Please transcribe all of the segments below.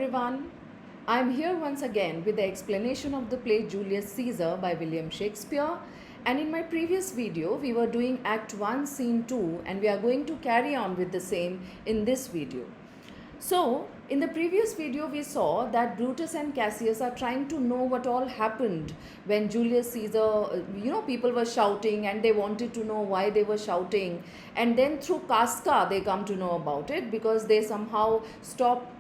everyone. I'm here once again with the explanation of the play Julius Caesar by William Shakespeare. And in my previous video, we were doing Act 1, Scene 2, and we are going to carry on with the same in this video. So, in the previous video, we saw that Brutus and Cassius are trying to know what all happened when Julius Caesar, people were shouting and they wanted to know why they were shouting. And then through Casca, they come to know about it because they somehow stopped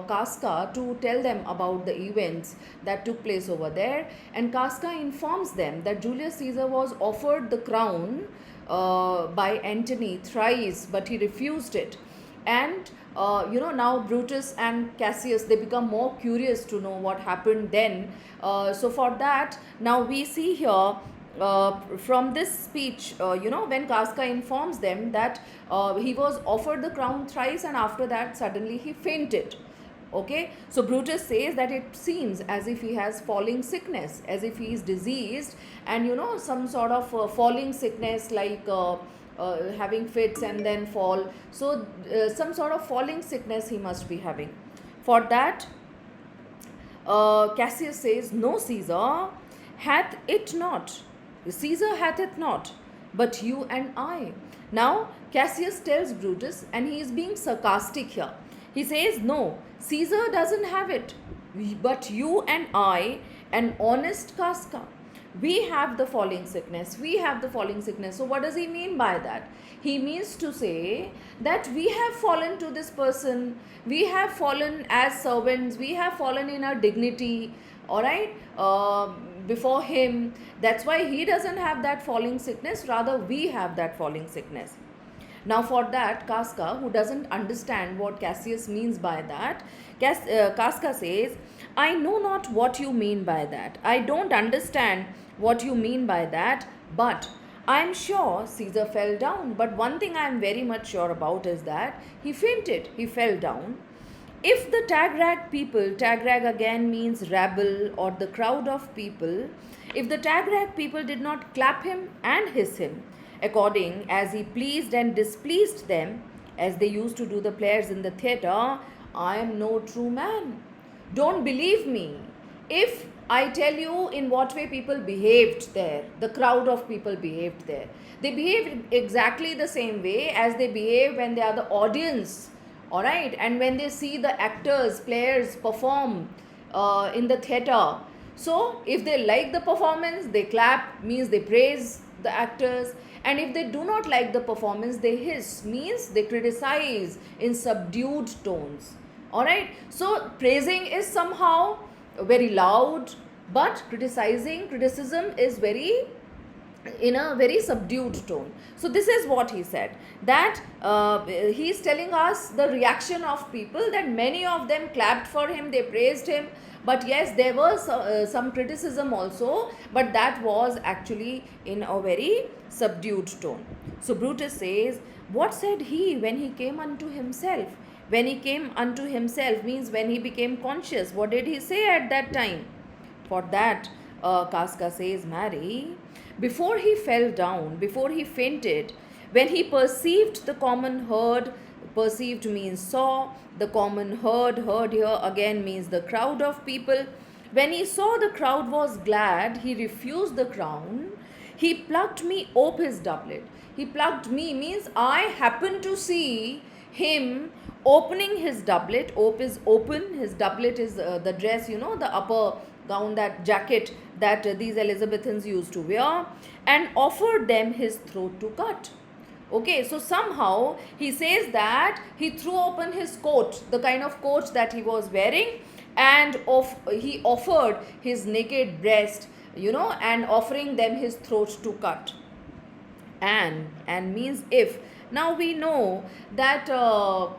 Casca to tell them about the events that took place over there, and Casca informs them that Julius Caesar was offered the crown by Antony thrice, but he refused it. And now Brutus and Cassius, they become more curious to know what happened then. So for that, now we see here from this speech, when Casca informs them that he was offered the crown thrice and after that suddenly he fainted. Okay, so Brutus says that it seems as if he has falling sickness, as if he is diseased, and some sort of falling sickness like having fits and then fall. So some sort of falling sickness he must be having. For that, Cassius says, "No, Caesar, hath it not. Caesar hath it not, but you and I." Now, Cassius tells Brutus, and he is being sarcastic here. He says, "No, Caesar doesn't have it, but you and I, an honest Casca, we have the falling sickness. We have the falling sickness." So what does he mean by that? He means to say that we have fallen to this person. We have fallen as servants. We have fallen in our dignity, all right, before him. That's why he doesn't have that falling sickness. Rather, we have that falling sickness. Now for that, Casca, who doesn't understand what Cassius means by that, Casca says, "I know not what you mean by that. I don't understand what you mean by that, but I'm sure Caesar fell down. But one thing I'm very much sure about is that he fainted, he fell down. If the tag-rag people," tag-rag again means rabble or the crowd of people, "if the tag-rag people did not clap him and hiss him, according as he pleased and displeased them, as they used to do the players in the theatre, I am no true man. Don't believe me if I tell you in what way people behaved there, the crowd of people behaved there. They behaved exactly the same way as they behave when they are the audience, all right, and when they see the actors, players perform in the theatre. So if they like the performance, they clap, means they praise the actors. And if they do not like the performance, they hiss, means they criticize in subdued tones. All right. So praising is somehow very loud, but criticism is in a very subdued tone. So this is what he said, that he is telling us the reaction of people, that many of them clapped for him, they praised him, but yes, there was some criticism also, but that was actually in a very subdued tone. So Brutus says, "What said he when he came unto himself?" When he came unto himself means when he became conscious. What did he say at that time? For that, Casca says, "Marry, before he fell down, before he fainted, when he perceived the common herd," perceived means saw, the common herd here again means the crowd of people. "When he saw the crowd was glad, he refused the crown. He plucked me ope his doublet." He plucked me means I happened to see him opening his doublet. Ope is open, his doublet is the dress, the upper gown, that jacket that these Elizabethans used to wear, and offered them his throat to cut. Okay, so somehow he says that he threw open his coat, the kind of coat that he was wearing, and he offered his naked breast, and offering them his throat to cut. And means if. Now we know that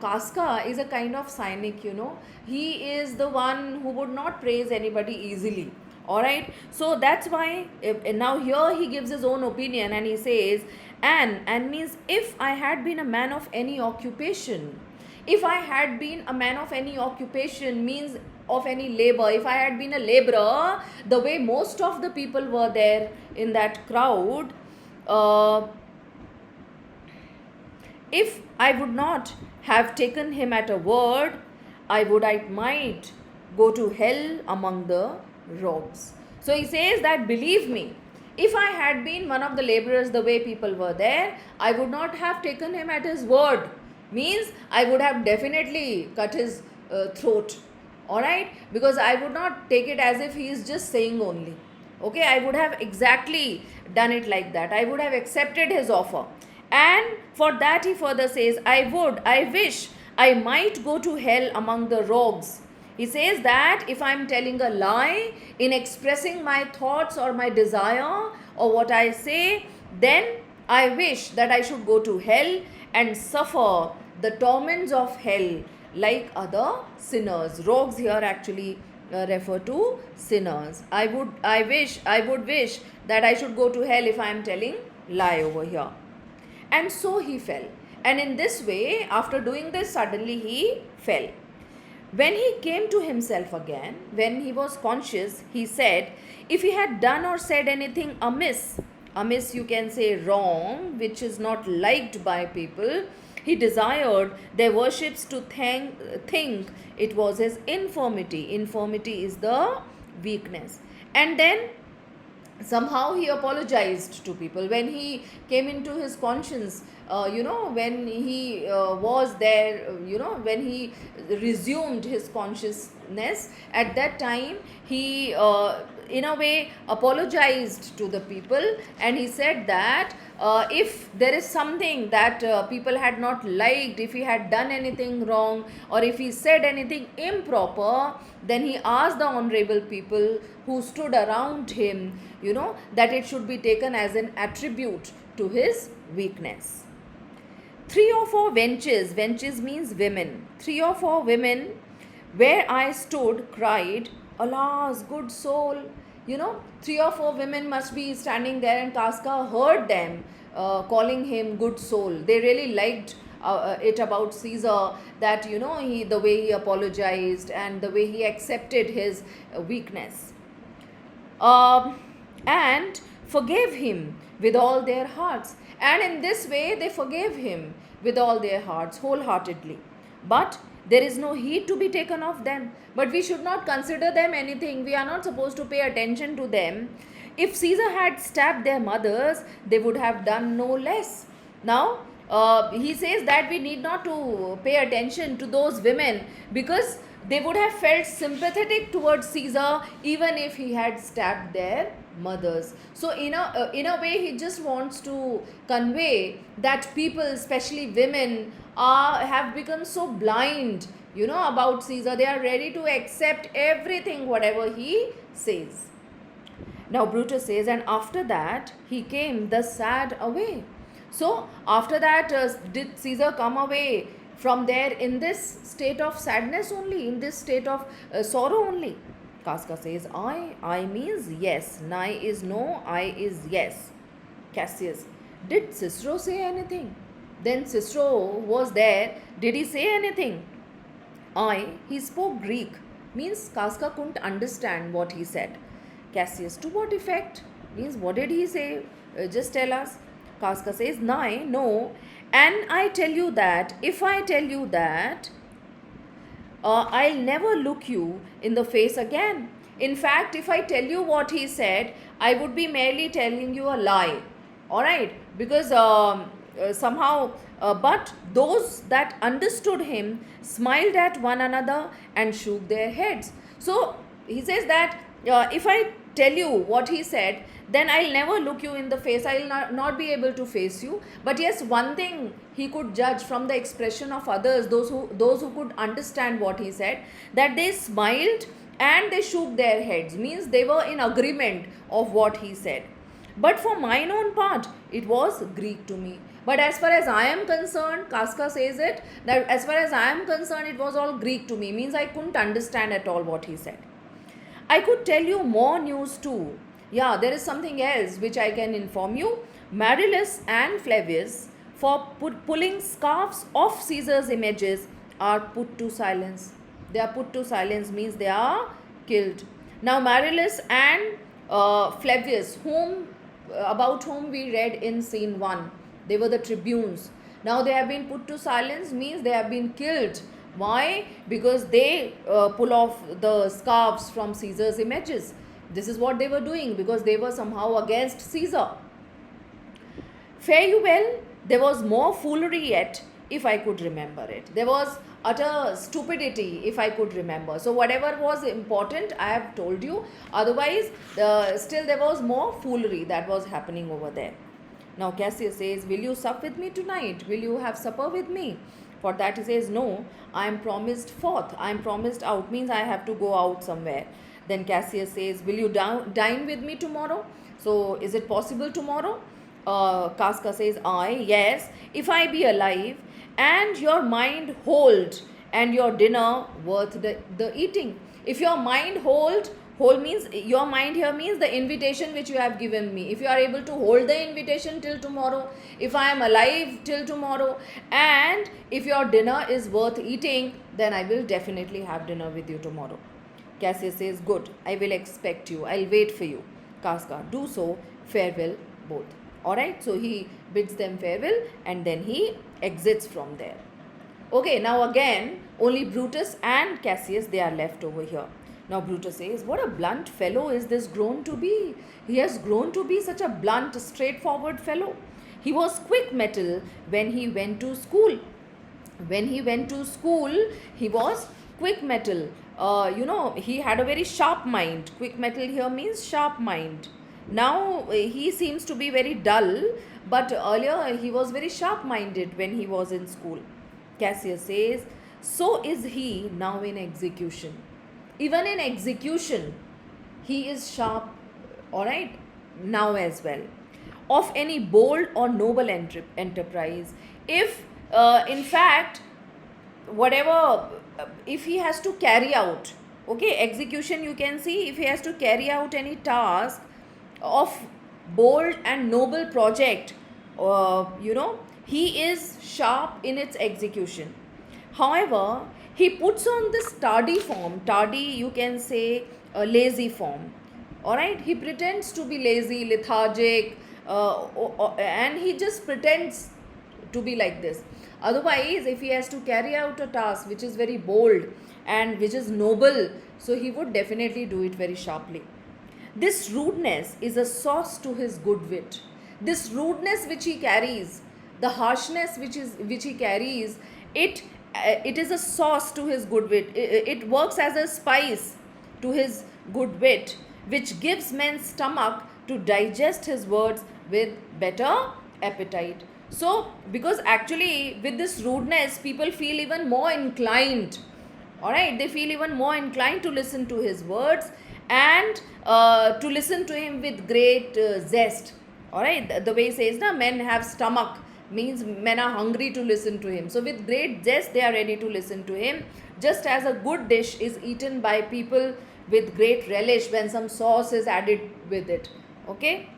Casca is a kind of cynic, he is the one who would not praise anybody easily. All right, so that's why now here he gives his own opinion, and he says, and means if I had been a man of any occupation, if I had been a man of any occupation means of any labor, if I had been a laborer, the way most of the people were there in that crowd, if I would not have taken him at a word, I might go to hell among the rogues. So he says that, believe me, if I had been one of the laborers the way people were there, I would not have taken him at his word. Means I would have definitely cut his throat. Alright? Because I would not take it as if he is just saying only. Okay, I would have exactly done it like that. I would have accepted his offer. And for that he further says, I wish I might go to hell among the rogues. He says that if I am telling a lie in expressing my thoughts or my desire or what I say, then I wish that I should go to hell and suffer the torments of hell like other sinners. Rogues here actually refer to sinners. I would wish that I should go to hell if I am telling lie over here. And so he fell. And in this way, after doing this, suddenly he fell. When he came to himself again, when he was conscious, he said, if he had done or said anything amiss you can say wrong, which is not liked by people, he desired their worships to think it was his infirmity. Infirmity is the weakness. And then somehow he apologized to people when he came into his conscience. When he was there, when he resumed his consciousness, at that time he in a way apologized to the people, and he said that if there is something that people had not liked, if he had done anything wrong or if he said anything improper, then he asked the honorable people who stood around him, that it should be taken as an attribute to his weakness. 3 or 4 wenches means women, 3 or 4 women where I stood cried, alas, good soul. 3 or 4 women must be standing there, and Casca heard them calling him good soul. They really liked it about Caesar, that the way he apologized and the way he accepted his weakness, and forgave him with all their hearts. And in this way they forgave him with all their hearts wholeheartedly. But there is no heed to be taken of them. But we should not consider them anything. We are not supposed to pay attention to them. If Caesar had stabbed their mothers, they would have done no less. Now, he says that we need not to pay attention to those women, because they would have felt sympathetic towards Caesar even if he had stabbed their mothers. So in a way he just wants to convey that people, especially women, have become so blind about Caesar. They are ready to accept everything whatever he says. Now Brutus says, and after that he came thus sad away. So after that did Caesar come away from there in this state of sadness only, in this state of sorrow only? Casca says, I means yes. Nigh is no, I is yes. Cassius, did Cicero say anything? Then Cicero was there. Did he say anything? He spoke Greek. Means Casca couldn't understand what he said. Cassius, to what effect? Means what did he say? Just tell us. Casca says, no. And I tell you that, if I tell you that, I'll never look you in the face again. In fact, if I tell you what he said, I would be merely telling you a lie. Alright? Because somehow, but those that understood him smiled at one another and shook their heads. So, he says that if I tell you what he said, then I'll never look you in the face. I'll not be able to face you. But yes, one thing he could judge from the expression of others, those who could understand what he said, that they smiled and they shook their heads. Means they were in agreement of what he said. But for mine own part, it was Greek to me. But as far as I am concerned, Casca says it, that as far as I am concerned, it was all Greek to me. Means I couldn't understand at all what he said. I could tell you more news too. Yeah, there is something else which I can inform you. Marullus and Flavius, for pulling scarves off Caesar's images, are put to silence. They are put to silence means they are killed. Now Marullus and Flavius, about whom we read in scene 1, they were the tribunes. Now they have been put to silence means they have been killed Why? Because they pull off the scarves from Caesar's images. This is what they were doing because they were somehow against Caesar. Fare you well, there was more foolery yet, if I could remember it. There was utter stupidity, if I could remember. So, whatever was important, I have told you. Otherwise, still there was more foolery that was happening over there. Now, Cassius says, will you sup with me tonight? Will you have supper with me? For that he says, no, I am promised forth. I am promised out, means I have to go out somewhere. Then Cassius says, will you dine with me tomorrow? So, is it possible tomorrow? Casca says, yes, if I be alive and your mind hold and your dinner worth the eating. If your mind hold means, your mind here means the invitation which you have given me. If you are able to hold the invitation till tomorrow, if I am alive till tomorrow, and if your dinner is worth eating, then I will definitely have dinner with you tomorrow. Cassius says, good, I will expect you, I'll wait for you. Casca, do so, farewell both. Alright, so he bids them farewell and then he exits from there. Okay, now again, only Brutus and Cassius, they are left over here. Now Brutus says, what a blunt fellow is this grown to be. He has grown to be such a blunt, straightforward fellow. He was quick metal when he went to school. When he went to school, he was quick metal. He had a very sharp mind. Quick metal here means sharp mind. Now he seems to be very dull, but earlier he was very sharp-minded when he was in school. Cassius says, so is he now in execution. Even in execution, he is sharp, alright, now as well. Of any bold or noble enterprise, if in fact, whatever, if he has to carry out, okay, execution you can see, if he has to carry out any task, of bold and noble project, he is sharp in its execution. However, he puts on this tardy form. Tardy, you can say a lazy form. Alright, he pretends to be lazy, lethargic, and he just pretends to be like this. Otherwise, if he has to carry out a task which is very bold and which is noble, so he would definitely do it very sharply. This rudeness is a sauce to his good wit. This rudeness which he carries, the harshness which he carries, it is a sauce to his good wit. It works as a spice to his good wit, which gives men's stomach to digest his words with better appetite. So, because actually with this rudeness, people feel even more inclined. Alright, they feel even more inclined to listen to his words and to listen to him with great zest. Alright, the way he says, men have stomach, means men are hungry to listen to him. So with great zest they are ready to listen to him, just as a good dish is eaten by people with great relish when some sauce is added with it. Okay,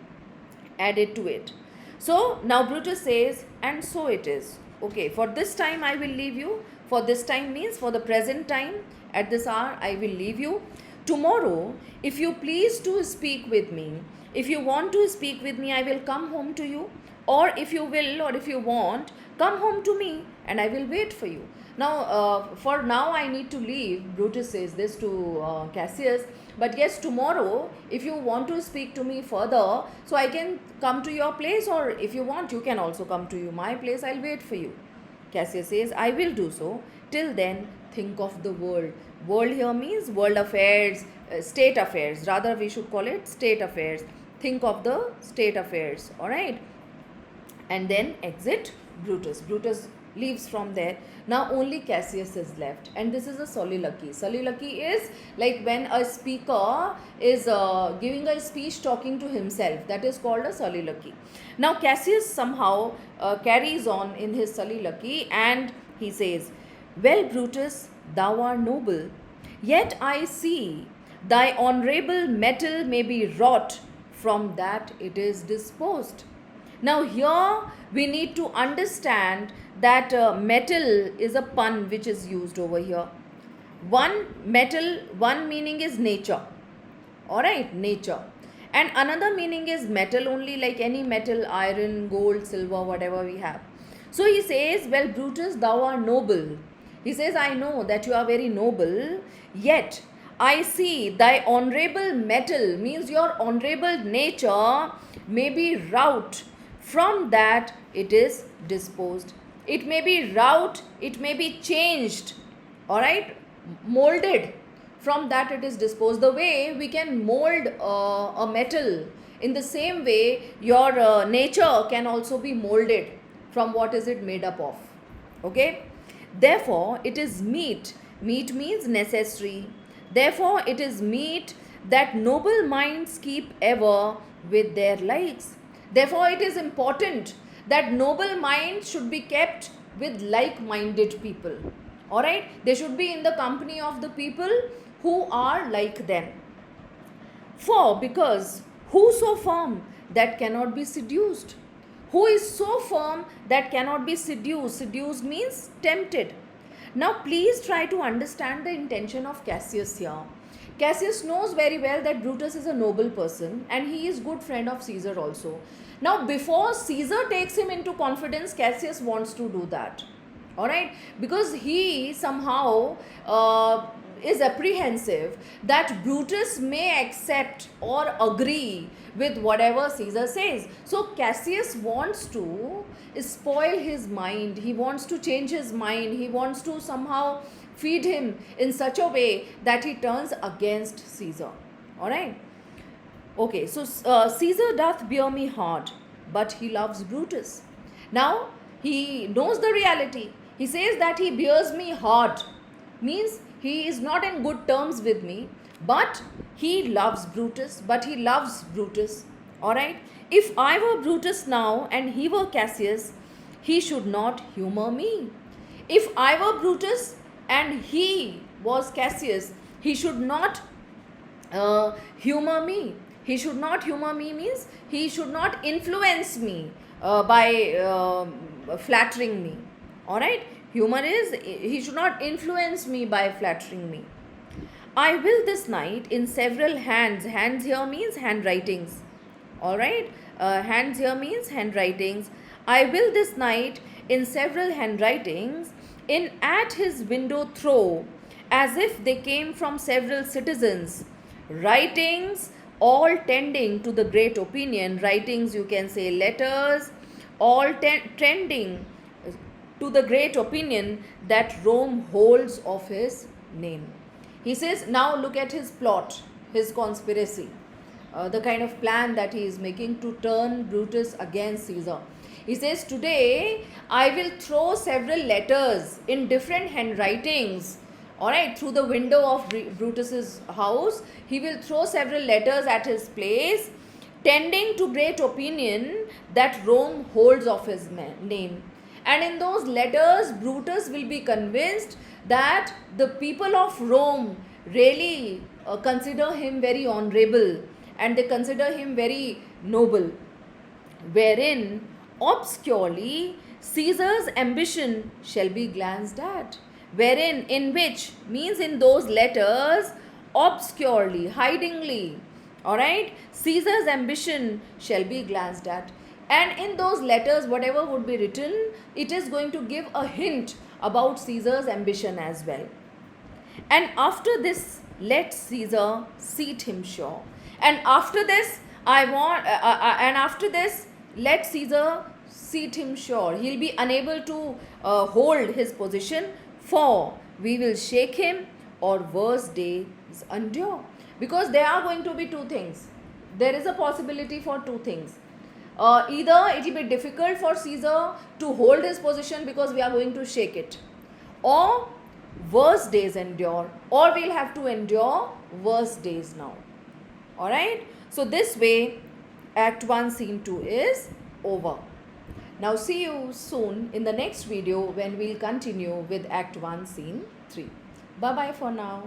added to it. So now Brutus says, and so it is. Okay, for this time I will leave you. For this time means for the present time, at this hour I will leave you. Tomorrow, if you please to speak with me, if you want to speak with me, I will come home to you. Or if you will, or if you want, come home to me and I will wait for you. Now, for now I need to leave. Brutus says this to Cassius. But yes, tomorrow, if you want to speak to me further, so I can come to your place, or if you want, you can also come to my place. I'll wait for you. Cassius says, I will do so. Till then, think of the world. World here means world affairs, state affairs. Rather, we should call it state affairs. Think of the state affairs. Alright. And then exit Brutus. Brutus leaves from there. Now only Cassius is left. And this is a soliloquy. Soliloquy is like when a speaker is giving a speech talking to himself. That is called a soliloquy. Now Cassius somehow carries on in his soliloquy and he says, well, Brutus, thou art noble, yet I see thy honourable metal may be wrought, from that it is disposed. Now here we need to understand that metal is a pun which is used over here. One meaning is nature. Alright, nature. And another meaning is metal only, like any metal, iron, gold, silver, whatever we have. So he says, well, Brutus, thou art noble, He says, I know that you are very noble, yet I see thy honorable metal, means your honorable nature, may be wrought. From that it is disposed. It may be wrought, it may be changed, alright, molded. From that it is disposed. The way we can mold a metal, in the same way your nature can also be molded from what is it made up of. Okay. Therefore it is meet. Meet means necessary. Therefore it is meet that noble minds keep ever with their likes. Therefore it is important that noble minds should be kept with like-minded people. Alright, they should be in the company of the people who are like them. For because who so firm that cannot be seduced? Who is so firm that cannot be seduced? Seduced means tempted. Now please try to understand the intention of Cassius here. Cassius knows very well that Brutus is a noble person and he is good friend of Caesar also. Now before Caesar takes him into confidence, Cassius wants to do that. Alright, because he somehow is apprehensive that Brutus may accept or agree with whatever Caesar says. So Cassius wants to spoil his mind, he wants to change his mind, he wants to somehow feed him in such a way that he turns against Caesar. Alright. Okay, so Caesar doth bear me hard, but he loves Brutus. Now he knows the reality. He says that he bears me hard, means he is not in good terms with me, but he loves Brutus, Alright. If I were Brutus now and he were Cassius, he should not humor me. If I were Brutus and he was Cassius, he should not humor me. He should not humor me means he should not influence me by flattering me. Alright, humor is he should not influence me by flattering me. I will this night in several hands. Hands here means handwritings. Alright, hands here means handwritings. I will this night in several handwritings in at his window throw, as if they came from several citizens. Writings all tending to the great opinion. Writings, you can say letters, all tending to the great opinion that Rome holds of his name. He says, now look at his plot, his conspiracy, the kind of plan that he is making to turn Brutus against Caesar. He says, today I will throw several letters in different handwritings. Alright, through the window of Brutus's house, he will throw several letters at his place, tending to great opinion that Rome holds of his name. And in those letters, Brutus will be convinced that the people of Rome really consider him very honorable and they consider him very noble. Wherein obscurely Caesar's ambition shall be glanced at. Wherein, in which means in those letters, obscurely, hidingly, alright, Caesar's ambition shall be glanced at. And in those letters, whatever would be written, it is going to give a hint about Caesar's ambition as well. And after this, let Caesar seat him sure. And after this, let Caesar seat him sure. He'll be unable to hold his position, for we will shake him or worse days endure. Because there are going to be two things. There is a possibility for two things. Either it will be difficult for Caesar to hold his position because we are going to shake it, or worse days endure, or we'll have to endure worse days now. Alright, so this way Act 1 Scene 2 is over. Now see you soon in the next video when we'll continue with Act 1 Scene 3. Bye bye for now.